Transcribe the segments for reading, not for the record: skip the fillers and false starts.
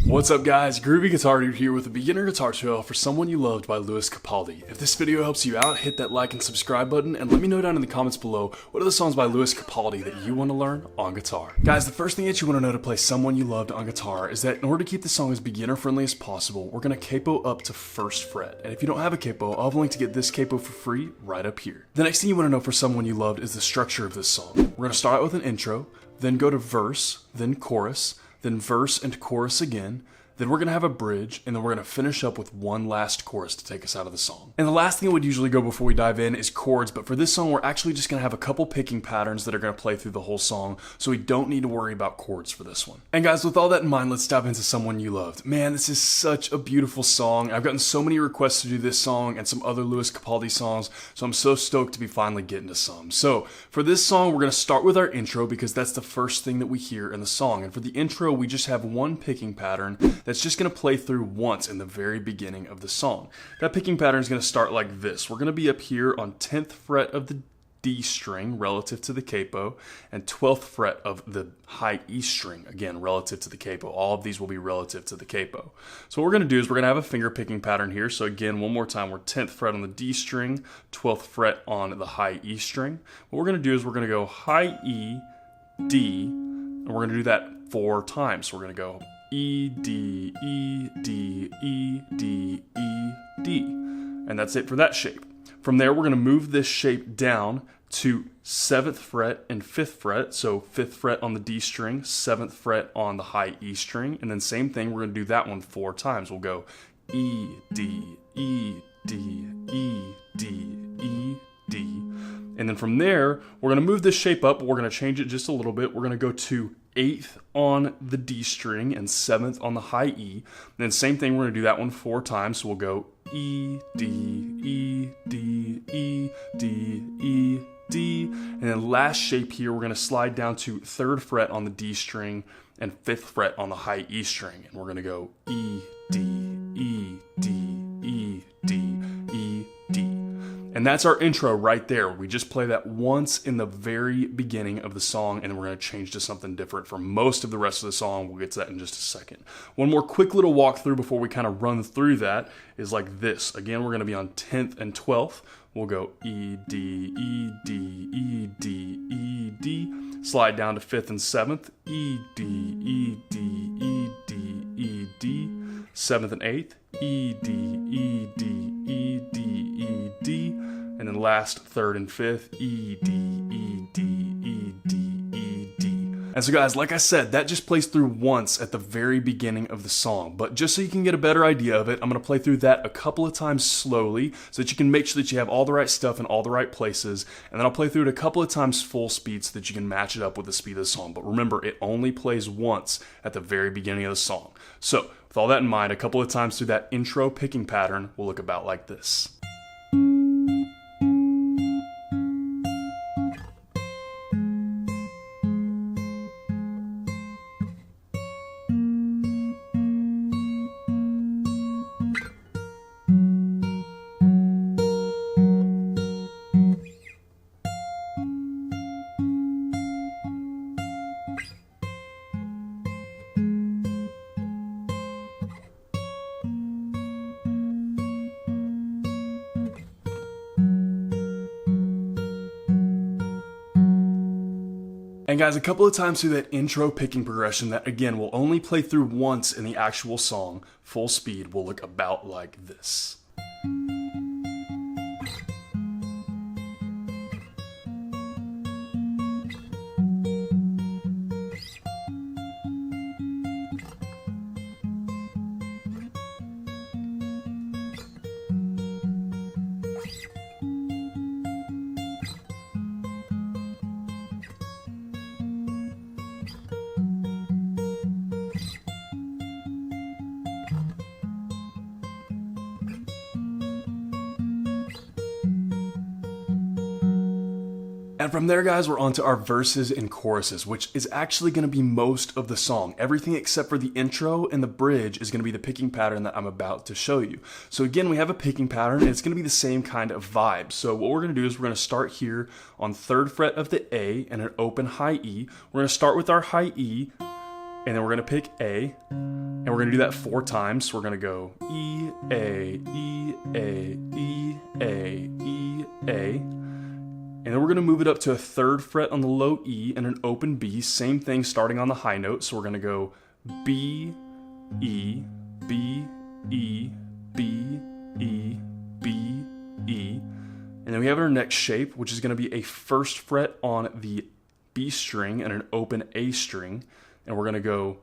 What's up guys, Groovy Guitar Dude here with a beginner guitar tutorial for Someone You Loved by Lewis Capaldi. If this video helps you out, hit that like and subscribe button and let me know down in the comments below what are the songs by Lewis Capaldi that you want to learn on guitar. Guys, the first thing that you want to know to play Someone You Loved on guitar is that in order to keep the song as beginner friendly as possible, we're going to capo up to 1st fret. And if you don't have a capo, I'll have a link to get this capo for free right up here. The next thing you want to know for Someone You Loved is the structure of this song. We're going to start out with an intro, then go to verse, then chorus, then verse and chorus again. Then we're going to have a bridge, and then we're going to finish up with one last chorus to take us out of the song. And the last thing that would usually go before we dive in is chords, but for this song, we're actually just going to have a couple picking patterns that are going to play through the whole song, so we don't need to worry about chords for this one. And guys, with all that in mind, let's dive into Someone You Loved. Man, this is such a beautiful song. I've gotten so many requests to do this song and some other Lewis Capaldi songs, so I'm so stoked to be finally getting to some. So, for this song, we're going to start with our intro because that's the first thing that we hear in the song. And for the intro, we just have one picking pattern that's just going to play through once in the very beginning of the song. That picking pattern is going to start like this. We're going to be up here on 10th fret of the D string relative to the capo and 12th fret of the high E string, again relative to the capo. All of these will be relative to the capo. So what we're going to do is we're going to have a finger picking pattern here. So again, one more time, we're 10th fret on the D string, 12th fret on the high E string. What we're going to do is we're going to go high E, D, and we're going to do that 4 times. So we're going to go E, D, E, D, E, D, E, D. And that's it for that shape. From there, we're going to move this shape down to 7th fret and 5th fret. So 5th fret on the D string, 7th fret on the high E string. And then same thing, we're going to do that one 4 times. We'll go E, D, E, D, E, D, E, D. And then from there, we're going to move this shape up, but we're going to change it just a little bit. We're going to go to 8th on the D string and 7th on the high E. And then same thing, we're going to do that one 4 times. So we'll go E, D, E, D, E, D, E, D. And then last shape here, we're going to slide down to 3rd fret on the D string and 5th fret on the high E string. And we're going to go E, D, E, D, E, D, E, D. And that's our intro right there. We just play that once in the very beginning of the song, and then we're going to change to something different for most of the rest of the song. We'll get to that in just a second. One more quick little walkthrough before we kind of run through that is like this. Again, we're going to be on 10th and 12th. We'll go E, D, E, D, E, D, E, D. Slide down to 5th and 7th. E, D, E, D, E, D, E, D. 7th and 8th. E, D, E, D, E, D, E, D. And then last, 3rd and 5th, E, D, E, D, E, D, E, D. And so guys, like I said, that just plays through once at the very beginning of the song. But just so you can get a better idea of it, I'm going to play through that a couple of times slowly so that you can make sure that you have all the right stuff in all the right places. And then I'll play through it a couple of times full speed so that you can match it up with the speed of the song. But remember, it only plays once at the very beginning of the song. So with all that in mind, a couple of times through that intro picking pattern will look about like this. And guys, a couple of times through that intro picking progression that, again, will only play through once in the actual song, full speed, will look about like this. And from there, guys, we're on to our verses and choruses, which is actually going to be most of the song. Everything except for the intro and the bridge is going to be the picking pattern that I'm about to show you. So again, we have a picking pattern, and it's going to be the same kind of vibe. So what we're going to do is we're going to start here on 3rd fret of the A and an open high E. We're going to start with our high E, and then we're gonna pick A, and we're gonna do that 4 times. So we're gonna go E, A, E, A, E, A, E, A, and then we're gonna move it up to a 3rd fret on the low E and an open B. Same thing starting on the high note. So we're gonna go B, E, B, E, B, E, B, E. And then we have our next shape, which is going to be a 1st fret on the B string and an open A string. And we're going to go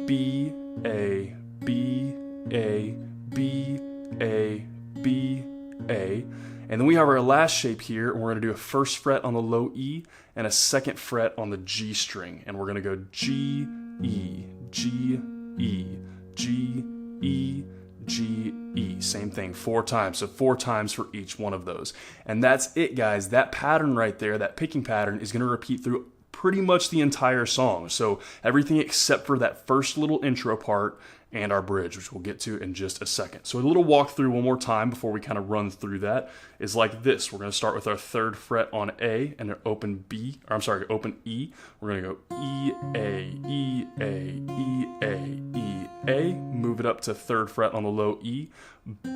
B, A, B, A, B, A, B, A. And then we have our last shape here, and we're going to do a 1st fret on the low E and a 2nd fret on the G string. And we're going to go G, E, G, E, G, E, G, E. Same thing 4 times. So 4 times for each one of those. And that's it, guys. That pattern right there, that picking pattern, is going to repeat through pretty much the entire song. So everything except for that first little intro part and our bridge, which we'll get to in just a second. So a little walkthrough one more time before we kind of run through that is like this. We're going to start with our 3rd fret on A and an open B, or I'm sorry, open E. We're going to go E, A, E, A, E, A, E, A. Move it up to 3rd fret on the low E,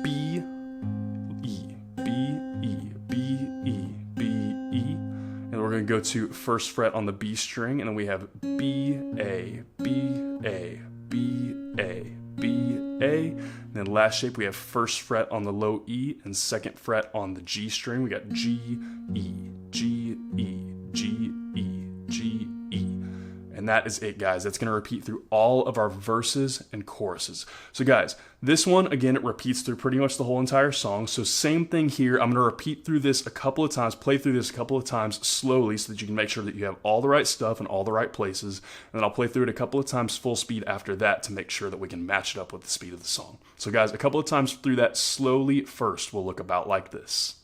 B, E, B, E, B, E, B, E. And we're going to go to 1st fret on the B string, and then we have B, A, B, A, B, A, B, A. And then last shape, we have 1st fret on the low E and 2nd fret on the G string. We got G, E, G, E, G, E, G, E. And that is it, guys. That's going to repeat through all of our verses and choruses. So guys, this one, again, it repeats through pretty much the whole entire song. So same thing here. I'm going to repeat through this a couple of times, play through this a couple of times slowly so that you can make sure that you have all the right stuff in all the right places. And then I'll play through it a couple of times full speed after that to make sure that we can match it up with the speed of the song. So guys, a couple of times through that slowly first will look about like this.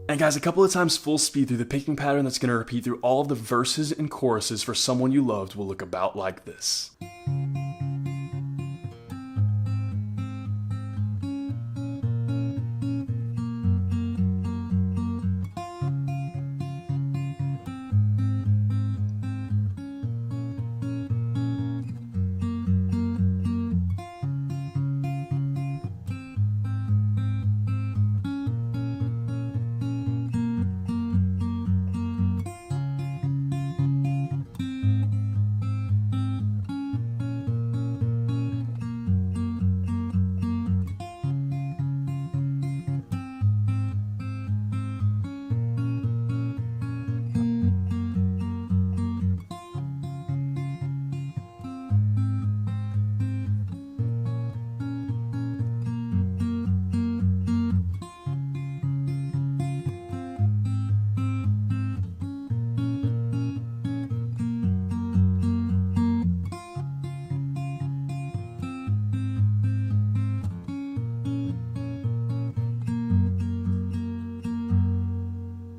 And guys, a couple of times full speed through the picking pattern that's going to repeat through all of the verses and choruses for Someone You Loved will look about like this.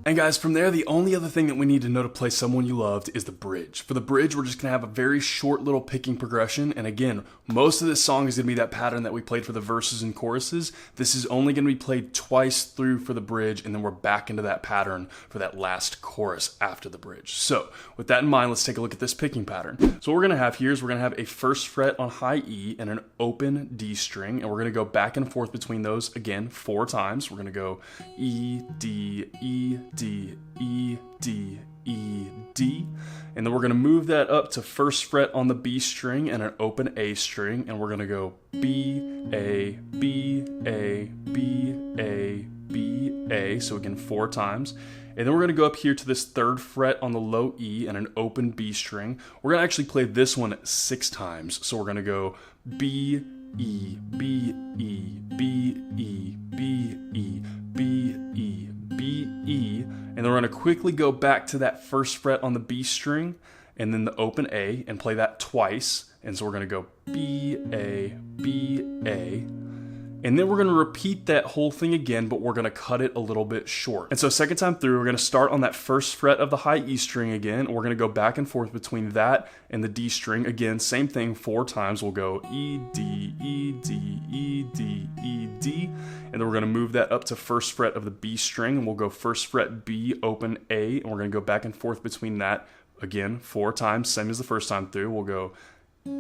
And guys, from there, the only other thing that we need to know to play Someone You Loved is the bridge. For the bridge, we're just going to have a very short little picking progression. And again, most of this song is going to be that pattern that we played for the verses and choruses. This is only going to be played twice through for the bridge, and then we're back into that pattern for that last chorus after the bridge. So with that in mind, let's take a look at this picking pattern. So what we're going to have here is we're going to have a first fret on high E and an open D string, and we're going to go back and forth between those again 4 times. We're going to go E, D, E, D, E, D, E, D, and then then we're going to move that up to first fret on the B string and an open A string, and we're going to go B, A, B, A, B, A, B, A, so again 4 times. And then we're going to go up here to this 3rd fret on the low E and an open B string. We're going to actually play this one 6 times, so we're going to go B, E, B, E, B, E, B, E, B, E, B, E, and then we're going to quickly go back to that 1st fret on the B string and then the open A and play that twice. And so we're going to go B, A, B, A. And then we're going to repeat that whole thing again, but we're going to cut it a little bit short. And so 2nd time through, we're going to start on that 1st fret of the high E string again, and we're going to go back and forth between that and the D string. Again, same thing 4 times. We'll go E, D, E, D, E, D, E, D. And then we're going to move that up to 1st fret of the B string, and we'll go 1st fret B, open A, and we're going to go back and forth between that again 4 times, same as the 1st time through. We'll go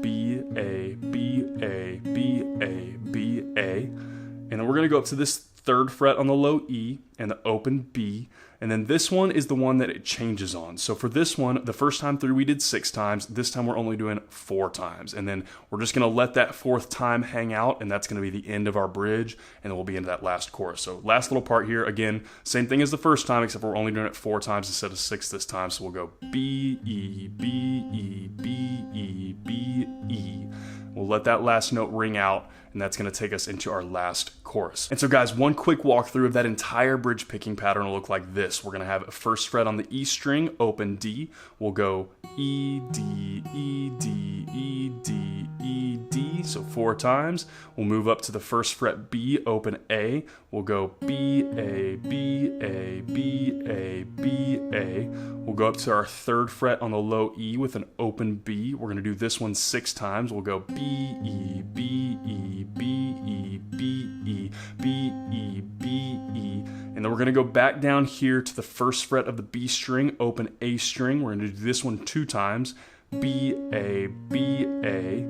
B, A, B, A, B, A, B, A. And then we're going to go up to this 3rd fret on the low E and the open B. And then this one is the one that it changes on. So for this one, the 1st time through we did 6 times. This time we're only doing 4 times. And then we're just going to let that 4th time hang out, and that's going to be the end of our bridge, and then we'll be into that last chorus. So last little part here, again, same thing as the 1st time, except we're only doing it 4 times instead of 6 this time. So we'll go B, E, B, E, B, E, B, E. We'll let that last note ring out, and that's going to take us into our last chorus. And so guys, one quick walkthrough of that entire bridge picking pattern will look like this. We're going to have a 1st fret on the E string, open D. We'll go E, D, E, D, E, D, E, D, so 4 times. We'll move up to the 1st fret B, open A. We'll go B, A, B, A, B, A, B, A. We'll go up to our 3rd fret on the low E with an open B. We're going to do this one 6 times. We'll go B, E, B, E, B, E, B, E, B, E, B, E. And then we're going to go back down here to the 1st fret of the B string, open A string. We're going to do this one 2 times. B, A, B, A.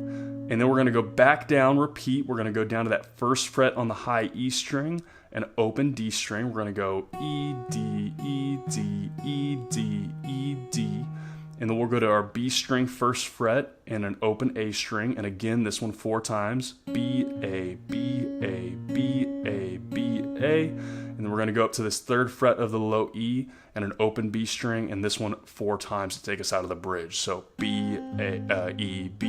And then we're going to go back down, repeat. We're going to go down to that 1st fret on the high E string, an open D string. We're going to go E, D, E, D, E, D, E, D. And then we'll go to our B string 1st fret and an open A string. And again, this one 4 times. B, A, B, A, B, A, B, A. And then we're going to go up to this 3rd fret of the low E and an open B string, and this one 4 times to take us out of the bridge. So B, A, E, B,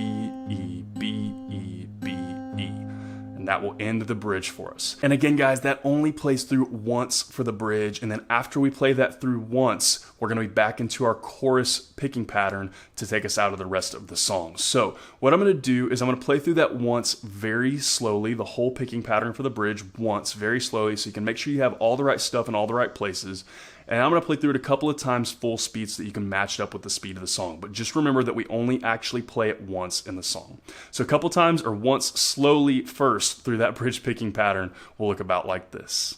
E, B, E, B, E. And that will end the bridge for us. And again, guys, that only plays through once for the bridge, and then after we play that through once, we're going to be back into our chorus picking pattern to take us out of the rest of the song. So what I'm going to do is I'm going to play through that once very slowly, the whole picking pattern for the bridge once very slowly, so you can make sure you have all the right stuff in all the right places. And I'm going to play through it a couple of times full speed so that you can match it up with the speed of the song. But just remember that we only actually play it once in the song. So a couple times or once slowly first through that bridge picking pattern will look about like this.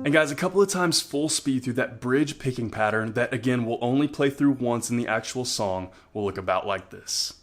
And guys, a couple of times full speed through that bridge picking pattern that, again, will only play through once in the actual song will look about like this.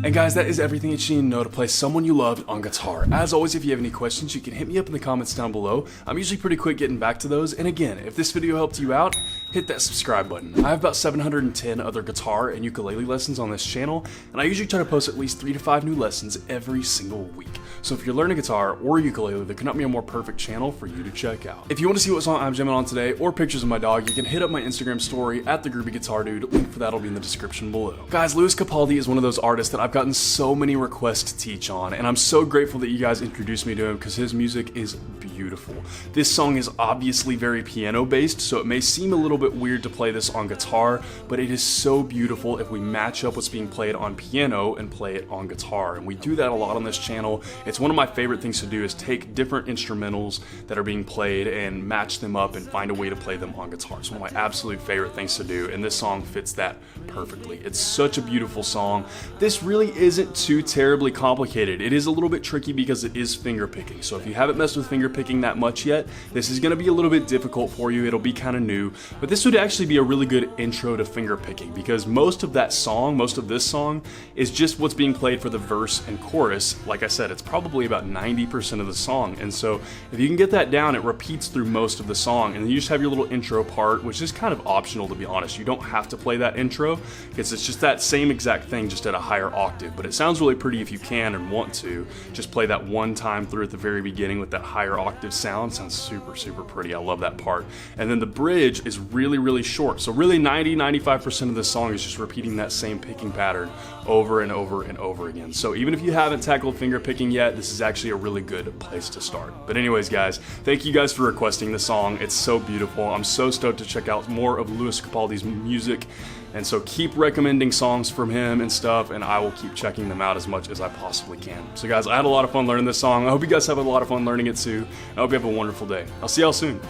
And guys, that is everything that you need to know to play Someone You Loved on guitar. As always, if you have any questions, you can hit me up in the comments down below. I'm usually pretty quick getting back to those. And again, if this video helped you out, hit that subscribe button. I have about 710 other guitar and ukulele lessons on this channel, and I usually try to post at least 3 to 5 new lessons every single week. So if you're learning guitar or ukulele, there cannot be a more perfect channel for you to check out. If you want to see what song I'm jamming on today or pictures of my dog, you can hit up my Instagram story at @thegroovyguitardude. Link for that will be in the description below. Guys, Lewis Capaldi is one of those artists that I've gotten so many requests to teach on, and I'm so grateful that you guys introduced me to him because his music is beautiful. This song is obviously very piano based, so it may seem a little bit weird to play this on guitar, but it is so beautiful if we match up what's being played on piano and play it on guitar. And we do that a lot on this channel. It's one of my favorite things to do, is take different instrumentals that are being played and match them up and find a way to play them on guitar. It's one of my absolute favorite things to do, and this song fits that perfectly. It's such a beautiful song. This really isn't too terribly complicated. It is a little bit tricky because it is finger picking. So if you haven't messed with finger picking that much yet, this is going to be a little bit difficult for you. It'll be kind of new, but this would actually be a really good intro to finger picking because most of this song is just what's being played for the verse and chorus. Like I said, it's probably about 90% of the song, and so if you can get that down, it repeats through most of the song, and then you just have your little intro part, which is kind of optional, to be honest. You don't have to play that intro because it's just that same exact thing, just at a higher octave, but it sounds really pretty if you can and want to. Just play that one time through at the very beginning with that higher octave sound. Sounds super, super pretty. I love that part. And then the bridge is really, really short. So really 95% of the song is just repeating that same picking pattern over and over and over again. So even if you haven't tackled finger picking yet, this is actually a really good place to start. But anyways, guys, thank you guys for requesting the song. It's so beautiful. I'm so stoked to check out more of Lewis Capaldi's music. And so keep recommending songs from him and stuff, and I will keep checking them out as much as I possibly can. So guys, I had a lot of fun learning this song. I hope you guys have a lot of fun learning it too. I hope you have a wonderful day. I'll see y'all soon.